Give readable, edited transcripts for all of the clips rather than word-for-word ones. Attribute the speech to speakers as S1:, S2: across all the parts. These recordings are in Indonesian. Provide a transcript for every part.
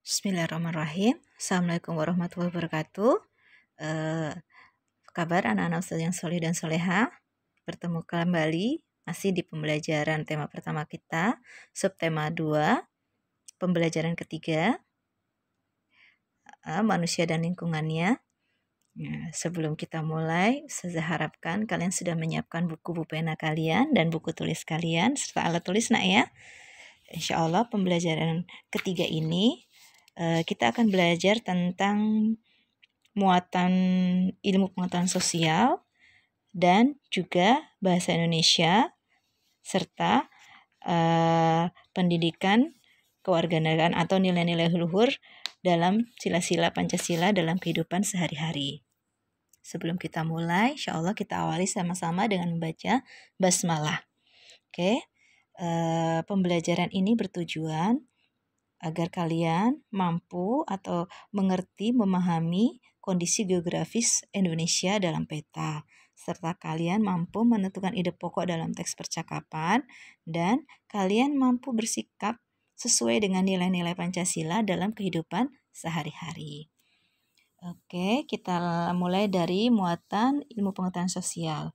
S1: Bismillahirrahmanirrahim. Assalamualaikum warahmatullahi wabarakatuh. Apa kabar anak-anak ustaz yang soleh dan soleha? Bertemu kembali masih di pembelajaran tema pertama kita, subtema 2, pembelajaran ketiga, manusia dan lingkungannya. Nah, sebelum kita mulai, saya harapkan kalian sudah menyiapkan buku pena kalian dan buku tulis kalian serta alat tulis nak ya. Insya Allah pembelajaran ketiga ini kita akan belajar tentang muatan ilmu pengetahuan sosial dan juga bahasa Indonesia serta pendidikan kewarganegaraan atau nilai-nilai luhur dalam sila-sila Pancasila dalam kehidupan sehari-hari. Sebelum kita mulai, insya Allah kita awali sama-sama dengan membaca basmalah. Oke, pembelajaran ini bertujuan agar kalian mampu atau mengerti, memahami kondisi geografis Indonesia dalam peta, serta kalian mampu menentukan ide pokok dalam teks percakapan, dan kalian mampu bersikap sesuai dengan nilai-nilai Pancasila dalam kehidupan sehari-hari. Oke, kita mulai dari muatan ilmu pengetahuan sosial.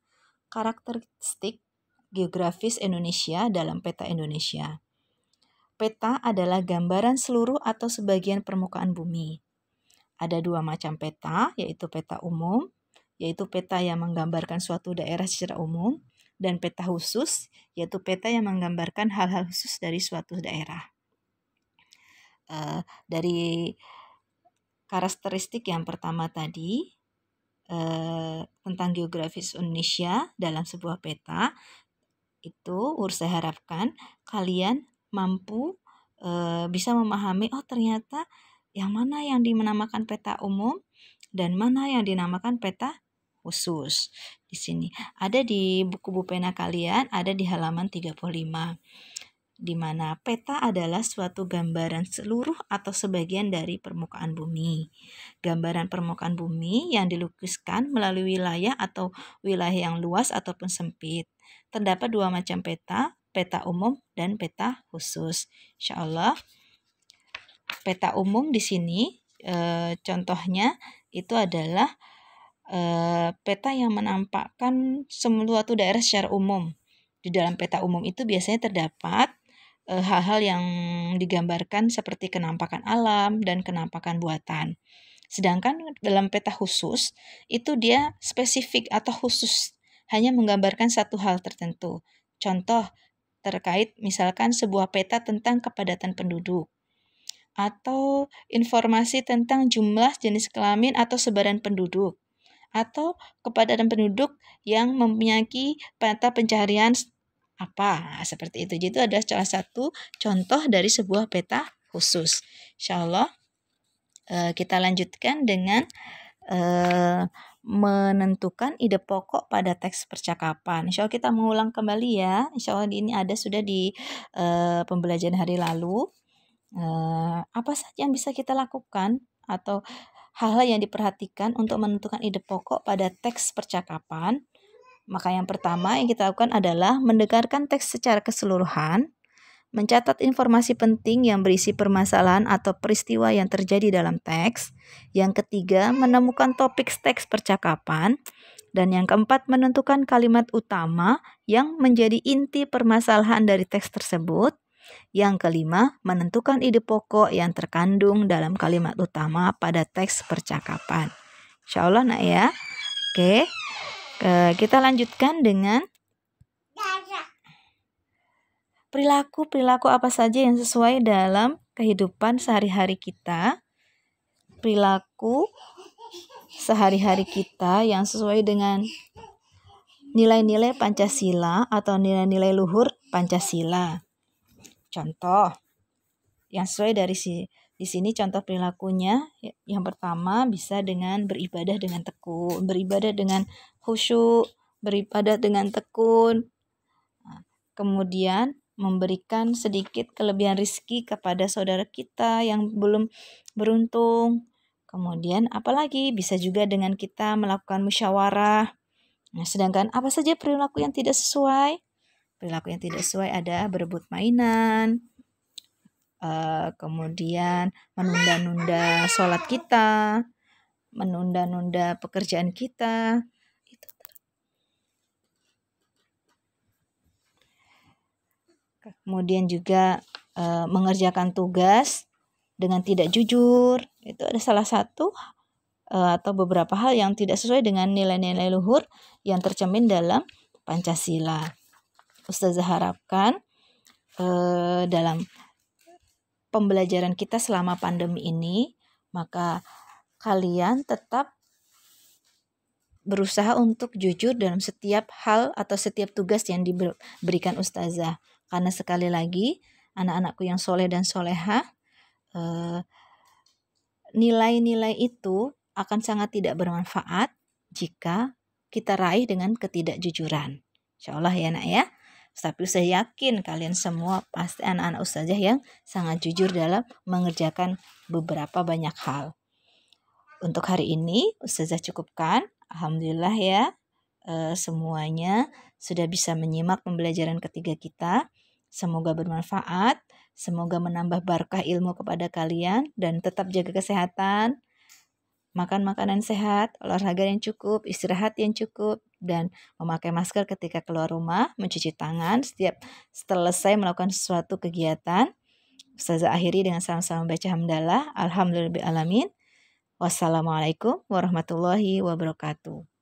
S1: Karakteristik geografis Indonesia dalam peta Indonesia. Peta adalah gambaran seluruh atau sebagian permukaan bumi. Ada dua macam peta, yaitu peta umum, yaitu peta yang menggambarkan suatu daerah secara umum, dan peta khusus, yaitu peta yang menggambarkan hal-hal khusus dari suatu daerah. Dari karakteristik yang pertama tadi, tentang geografis Indonesia dalam sebuah peta, itu saya harapkan kalian mampu bisa memahami, oh ternyata yang mana yang dinamakan peta umum dan mana yang dinamakan peta khusus. Di sini ada di buku pena kalian, ada di halaman 35, di mana peta adalah suatu gambaran seluruh atau sebagian dari permukaan bumi. Gambaran permukaan bumi yang dilukiskan melalui wilayah atau wilayah yang luas ataupun sempit. Terdapat dua macam peta, peta umum dan peta khusus. Insya Allah, peta umum di sini contohnya itu adalah peta yang menampakkan suatu daerah secara umum. Di dalam peta umum itu biasanya terdapat hal-hal yang digambarkan seperti kenampakan alam dan kenampakan buatan. Sedangkan dalam peta khusus itu dia spesifik atau khusus, hanya menggambarkan satu hal tertentu. Contoh terkait misalkan sebuah peta tentang kepadatan penduduk, atau informasi tentang jumlah, jenis kelamin atau sebaran penduduk, atau kepadatan penduduk yang mempunyai mata pencaharian apa, seperti itu. Jadi itu adalah salah satu contoh dari sebuah peta khusus. Insya Allah kita lanjutkan dengan menentukan ide pokok pada teks percakapan. Insya Allah kita mengulang kembali ya. Insya Allah ini ada sudah di pembelajaran hari lalu. Apa saja yang bisa kita lakukan atau hal-hal yang diperhatikan untuk menentukan ide pokok pada teks percakapan. Maka yang pertama yang kita lakukan adalah mendengarkan teks secara keseluruhan, mencatat informasi penting yang berisi permasalahan atau peristiwa yang terjadi dalam teks. Yang ketiga, menemukan topik teks percakapan. Dan yang keempat, menentukan kalimat utama yang menjadi inti permasalahan dari teks tersebut. Yang kelima, menentukan ide pokok yang terkandung dalam kalimat utama pada teks percakapan. Insya Allah nak ya. Oke. Kita lanjutkan dengan perilaku apa saja yang sesuai dalam kehidupan sehari-hari kita. Perilaku sehari-hari kita yang sesuai dengan nilai-nilai Pancasila atau nilai-nilai luhur Pancasila. Contoh yang sesuai di sini contoh perilakunya. Yang pertama bisa dengan beribadah dengan tekun, beribadah dengan khusyuk, beribadah dengan tekun. Kemudian memberikan sedikit kelebihan rezeki kepada saudara kita yang belum beruntung. Kemudian apalagi bisa juga dengan kita melakukan musyawarah. Nah, sedangkan apa saja perilaku yang tidak sesuai? Perilaku yang tidak sesuai ada berebut mainan, kemudian menunda-nunda sholat kita, menunda-nunda pekerjaan kita. Kemudian juga mengerjakan tugas dengan tidak jujur. Itu ada salah satu atau beberapa hal yang tidak sesuai dengan nilai-nilai luhur yang tercermin dalam Pancasila. Ustazah harapkan dalam pembelajaran kita selama pandemi ini, maka kalian tetap berusaha untuk jujur dalam setiap hal atau setiap tugas yang diberikan Ustazah. Karena sekali lagi, anak-anakku yang soleh dan soleha, nilai-nilai itu akan sangat tidak bermanfaat jika kita raih dengan ketidakjujuran. Insya Allah ya nak ya. Tapi saya yakin kalian semua pasti anak-anak ustazah yang sangat jujur dalam mengerjakan beberapa banyak hal. Untuk hari ini ustazah cukupkan. Alhamdulillah ya, semuanya sudah bisa menyimak pembelajaran ketiga kita. Semoga bermanfaat, semoga menambah berkah ilmu kepada kalian dan tetap jaga kesehatan. Makan makanan sehat, olahraga yang cukup, istirahat yang cukup, dan memakai masker ketika keluar rumah, mencuci tangan setiap selesai melakukan sesuatu kegiatan. Ustazah akhiri dengan sama-sama baca hamdalah. Alhamdulillahirabbil alamin. Wassalamualaikum warahmatullahi wabarakatuh.